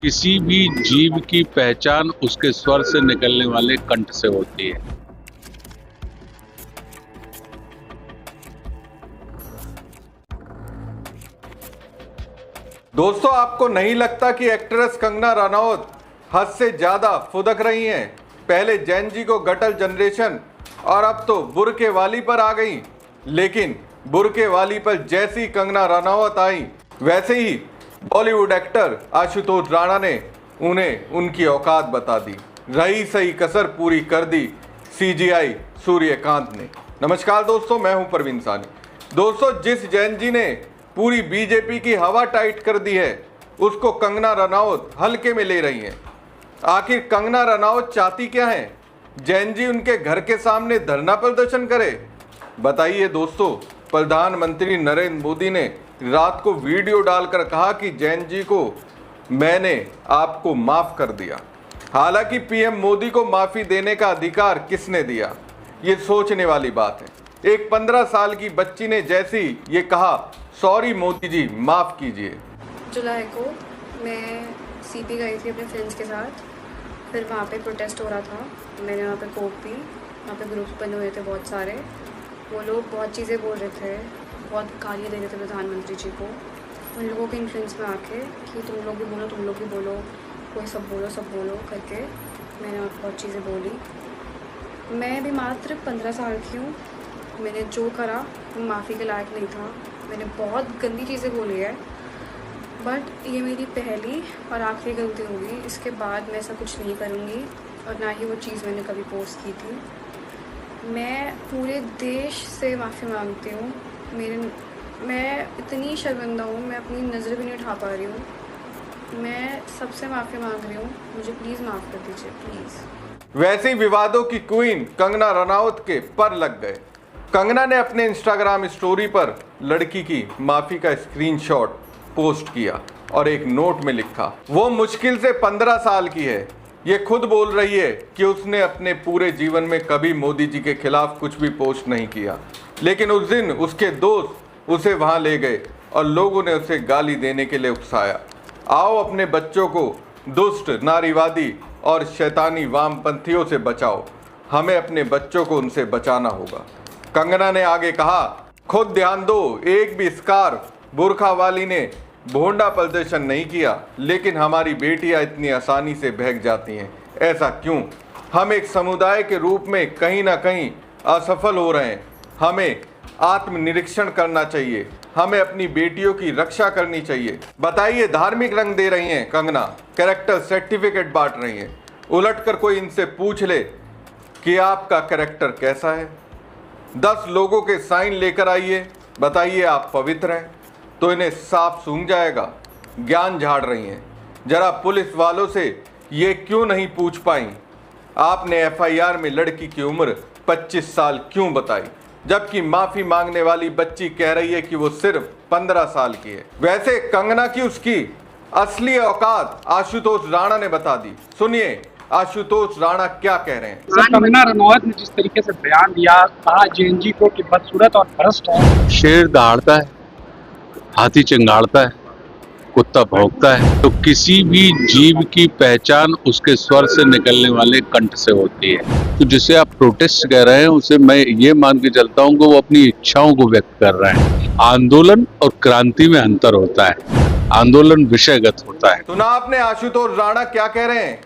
किसी भी जीव की पहचान उसके स्वर से निकलने वाले कंठ से होती है। दोस्तों, आपको नहीं लगता कि एक्ट्रेस कंगना रनौत हद से ज्यादा फुदक रही हैं? पहले जैन जी को गटल जनरेशन और अब तो बुर्के वाली पर आ गई। लेकिन बुर्के वाली पर जैसी कंगना रनौत आई, वैसे ही बॉलीवुड एक्टर आशुतोष राणा ने उन्हें उनकी औकात बता दी। रही सही कसर पूरी कर दी सीजीआई सूर्यकांत ने। नमस्कार दोस्तों, मैं हूं प्रवीण सानी। दोस्तों, जिस जैन जी ने पूरी बीजेपी की हवा टाइट कर दी है, उसको कंगना रनौत हल्के में ले रही हैं। आखिर कंगना रनौत चाहती क्या है? जैन जी उनके घर के सामने धरना प्रदर्शन करे? बताइए दोस्तों। प्रधानमंत्री नरेंद्र मोदी ने रात को वीडियो डालकर कहा कि जैन जी को मैंने आपको माफ कर दिया। हालांकि पीएम मोदी को माफी देने का अधिकार किसने दिया, ये सोचने वाली बात है। एक 15 साल की बच्ची ने जैसी ये कहा, सॉरी मोदी जी, माफ कीजिए। जुलाई को मैं सीपी गई थी अपने फ्रेंड्स के साथ। फिर वहाँ पे प्रोटेस्ट हो रहा था। मैंने वहाँ पे कोक पी। वहाँ पे ग्रुप्स बने हुए थे बहुत सारे। वो लोग बहुत चीज़ें बोल रहे थे, बहुत गालियाँ दे रहे थे प्रधानमंत्री जी को। उन लोगों के इन्फ्लुएंस में आके कि तुम लोग भी बोलो, तुम लोग भी बोलो, कोई सब बोलो करके मैंने बहुत चीज़ें बोली। मैं भी मात्र 15 साल की हूँ। मैंने जो करा वो माफ़ी के लायक नहीं था। मैंने बहुत गंदी चीज़ें बोली है, बट ये मेरी पहली और आखिरी गलती होगी। इसके बाद मैं ऐसा कुछ नहीं करूँगी और ना ही वो चीज़ मैंने कभी पोस्ट की थी। मैं पूरे देश से माफ़ी मांगती हूँ। मैं इतनी शर्मिंदा हूँ, मैं अपनी नज़र भी नहीं उठा पा रही हूँ। मैं सबसे माफ़ी मांग रही हूँ, मुझे प्लीज़ माफ़ कर दीजिए, प्लीज़। वैसे ही विवादों की क्वीन कंगना रनौत के पर लग गए। कंगना ने अपने इंस्टाग्राम स्टोरी पर लड़की की माफी का स्क्रीनशॉट पोस्ट किया और एक नोट में लिखा, वो मुश्किल से 15 साल की है। ये खुद बोल रही है कि उसने अपने पूरे जीवन में कभी मोदी जी के खिलाफ कुछ भी पोस्ट नहीं किया। लेकिन उस दिन उसके दोस्त उसे वहां ले गए और लोगों ने उसे गाली देने के लिए उकसाया। आओ अपने बच्चों को दुष्ट, नारीवादी और शैतानी वामपंथियों से बचाओ। हमें अपने बच्चों को उनसे बचाना होगा। कंगना ने आगे कहा, खुद ध्यान दो, एक भी स्कार्फ, बुर्खा वाली ने भोंडा प्रदर्शन नहीं किया, लेकिन हमारी बेटियां इतनी आसानी से बहक जाती हैं। ऐसा क्यों? हम एक समुदाय के रूप में कहीं ना कहीं असफल हो रहे हैं। हमें आत्मनिरीक्षण करना चाहिए। हमें अपनी बेटियों की रक्षा करनी चाहिए। बताइए, धार्मिक रंग दे रही हैं कंगना, कैरेक्टर सर्टिफिकेट बांट रही हैं। उलटकर कोई इनसे पूछ ले कि आपका कैरेक्टर कैसा है, 10 लोगों के साइन लेकर आइए, बताइए आप पवित्र हैं, तो इन्हें साफ सूंघ जाएगा। ज्ञान झाड़ रही हैं। जरा पुलिस वालों से ये क्यों नहीं पूछ पाई, आपने एफआईआर में लड़की की उम्र 25 साल क्यों बताई, जबकि माफी मांगने वाली बच्ची कह रही है कि वो सिर्फ 15 साल की है। वैसे कंगना की उसकी असली औकात आशुतोष राणा ने बता दी। सुनिए आशुतोष राणा क्या कह रहे हैं। सर, कंगना रनौत ने जिस तरीके से बयान दिया, कहा जैन जी को कि बदसूरत और भ्रष्ट है। शेर दहाड़ता है, हाथी चिंगाड़ता है, कुत्ता भौंकता है, तो किसी भी जीव की पहचान उसके स्वर से निकलने वाले कंठ से होती है। तो जिसे आप प्रोटेस्ट कह रहे हैं, उसे मैं ये मान के चलता हूँ कि वो अपनी इच्छाओं को व्यक्त कर रहे हैं। आंदोलन और क्रांति में अंतर होता है। आंदोलन विषयगत होता है। सुना आपने आशुतोष राणा क्या कह रहे हैं?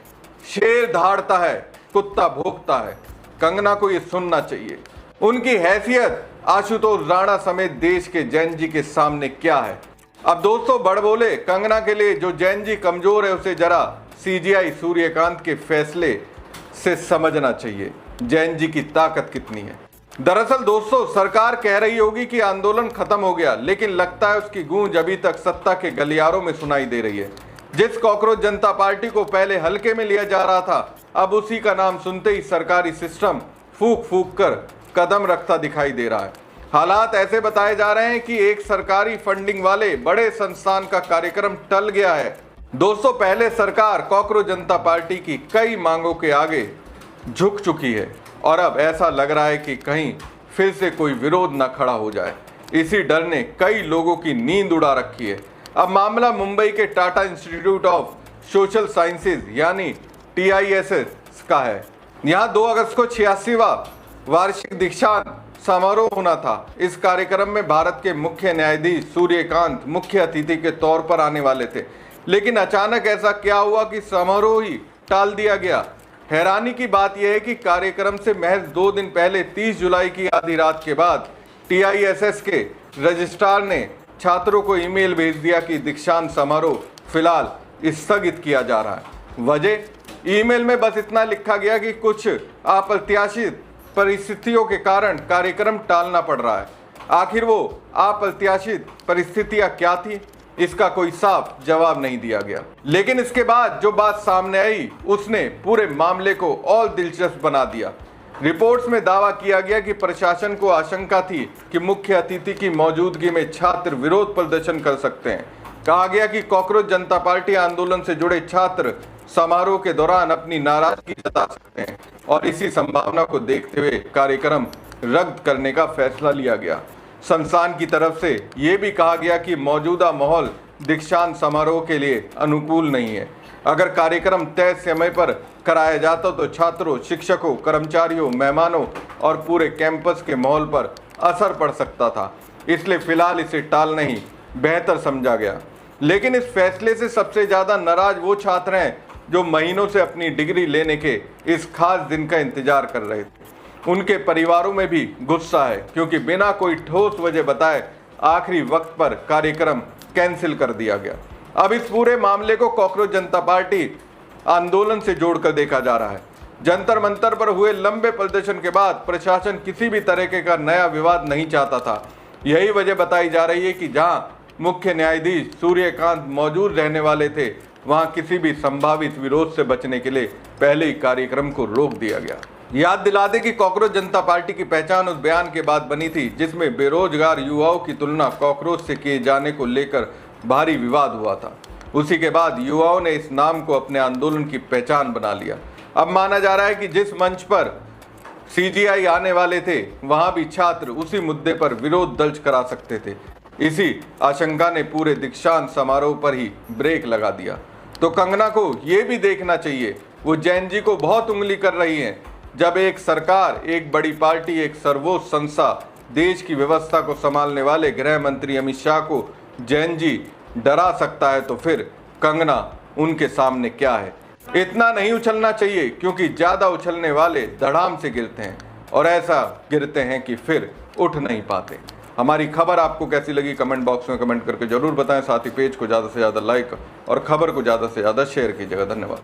शेर दहाड़ता है, कुत्ता भौंकता है। कंगना को ये सुनना चाहिए। उनकी हैसियत आशुतोष राणा समेत देश के जैन जी के सामने क्या है? अब दोस्तों, बड़ बोले कंगना के लिए जो जैन जी कमजोर है, उसे जरा सीजीआई सूर्यकांत के फैसले से समझना चाहिए जैन जी की ताकत कितनी है। दरअसल दोस्तों, सरकार कह रही होगी कि आंदोलन खत्म हो गया, लेकिन लगता है उसकी गूंज अभी तक सत्ता के गलियारों में सुनाई दे रही है। जिस कॉकरोच जनता पार्टी को पहले हल्के में लिया जा रहा था, अब उसी का नाम सुनते ही सरकारी सिस्टम फूक फूक कर कदम रखता दिखाई दे रहा है। हालात ऐसे बताए जा रहे हैं कि एक सरकारी फंडिंग वाले बड़े संस्थान का कार्यक्रम टल गया है। दोस्तों, पहले सरकार कॉकरोच जनता पार्टी की कई मांगों के आगे झुक चुकी है और अब ऐसा लग रहा है कि कहीं फिर से कोई विरोध न खड़ा हो जाए। इसी डर ने कई लोगों की नींद उड़ा रखी है। अब मामला मुंबई के Tata institute of social sciences यानी TISS का है। यहाँ 2 अगस्त को 86वां वार्षिक दीक्षांत समारोह होना था। इस कार्यक्रम में भारत के मुख्य न्यायाधीश सूर्यकांत मुख्य अतिथि के तौर पर आने वाले थे, लेकिन अचानक ऐसा क्या हुआ कि समारोह ही टाल दिया गया। हैरानी की बात यह है कि कार्यक्रम से महज 2 दिन पहले 30 जुलाई की आधी रात के बाद TISS के रजिस्ट्रार ने छात्रों को ईमेल भेज दिया कि दीक्षांत समारोह फिलहाल स्थगित किया जा रहा है। वजह ईमेल में बस इतना लिखा गया कि कुछ अप्रत्याशित परिस्थितियों के कारण कार्यक्रम टालना पड़ रहा है। आखिर वो अप्रत्याशित परिस्थितियां क्या थी, इसका कोई साफ जवाब नहीं दिया गया। लेकिन इसके बाद जो बात सामने आई उसने पूरे मामले को और दिलचस्प बना दिया। रिपोर्ट्स में दावा किया गया कि प्रशासन को आशंका थी कि मुख्य अतिथि की मौजूदगी में छात्र विरोध प्रदर्शन कर सकते हैं। कहा गया कि कॉकरोच जनता पार्टी आंदोलन से जुड़े छात्र समारोह के दौरान अपनी नाराजगी जता सकते हैं और इसी संभावना को देखते हुए कार्यक्रम रद्द करने का फैसला लिया गया। संस्थान की तरफ से यह भी कहा गया कि मौजूदा माहौल दीक्षांत समारोह के लिए अनुकूल नहीं है। अगर कार्यक्रम तय समय पर कराया जाता तो छात्रों, शिक्षकों, कर्मचारियों, मेहमानों और पूरे कैंपस के माहौल पर असर पड़ सकता था। इसलिए फिलहाल इसे टालना ही बेहतर समझा गया। लेकिन इस फैसले से सबसे ज्यादा नाराज वो छात्र हैं जो महीनों से अपनी डिग्री लेने के इस खास दिन का इंतजार कर रहे थे। उनके परिवारों में भी गुस्सा है क्योंकि बिना कोई ठोस वजह बताए आखिरी वक्त पर कार्यक्रम कैंसिल कर दिया गया। अब इस पूरे मामले को कॉकरोच जनता पार्टी आंदोलन से जोड़कर देखा जा रहा है। जंतर मंतर पर हुए लंबे प्रदर्शन के बाद प्रशासन किसी भी तरीके का नया विवाद नहीं चाहता था। यही वजह बताई जा रही है कि जहां मुख्य न्यायाधीश सूर्यकांत मौजूद रहने वाले थे, वहां किसी भी संभावित विरोध से बचने के लिए पहले ही कार्यक्रम को रोक दिया गया। याद दिला दें कि कॉकरोच जनता पार्टी की पहचान उस बयान के बाद बनी थी जिसमें बेरोजगार युवाओं की तुलना कॉकरोच से किए जाने को लेकर भारी विवाद हुआ था। उसी के बाद युवाओं ने इस नाम को अपने आंदोलन की पहचान बना लिया। अब माना जा रहा है कि जिस मंच पर CGI आने वाले थे, वहां भी छात्र उसी मुद्दे पर विरोध दर्ज करा सकते थे। इसी आशंका ने पूरे दीक्षांत समारोह पर ही ब्रेक लगा दिया। तो कंगना को यह भी देखना चाहिए, वो जैन जी को बहुत उंगली कर रही हैं। जब एक सरकार, एक बड़ी पार्टी, एक सर्वोच्च संस्था देश की व्यवस्था को संभालने वाले गृह मंत्री अमित शाह को जैन जी डरा सकता है तो फिर कंगना उनके सामने क्या है। इतना नहीं उछलना चाहिए क्योंकि ज्यादा उछलने वाले धड़ाम से गिरते हैं और ऐसा गिरते हैं कि फिर उठ नहीं पाते। हमारी खबर आपको कैसी लगी कमेंट बॉक्स में कमेंट करके जरूर बताएं। साथ ही पेज को ज़्यादा से ज़्यादा लाइक और खबर को ज़्यादा से ज़्यादा शेयर कीजिएगा। धन्यवाद।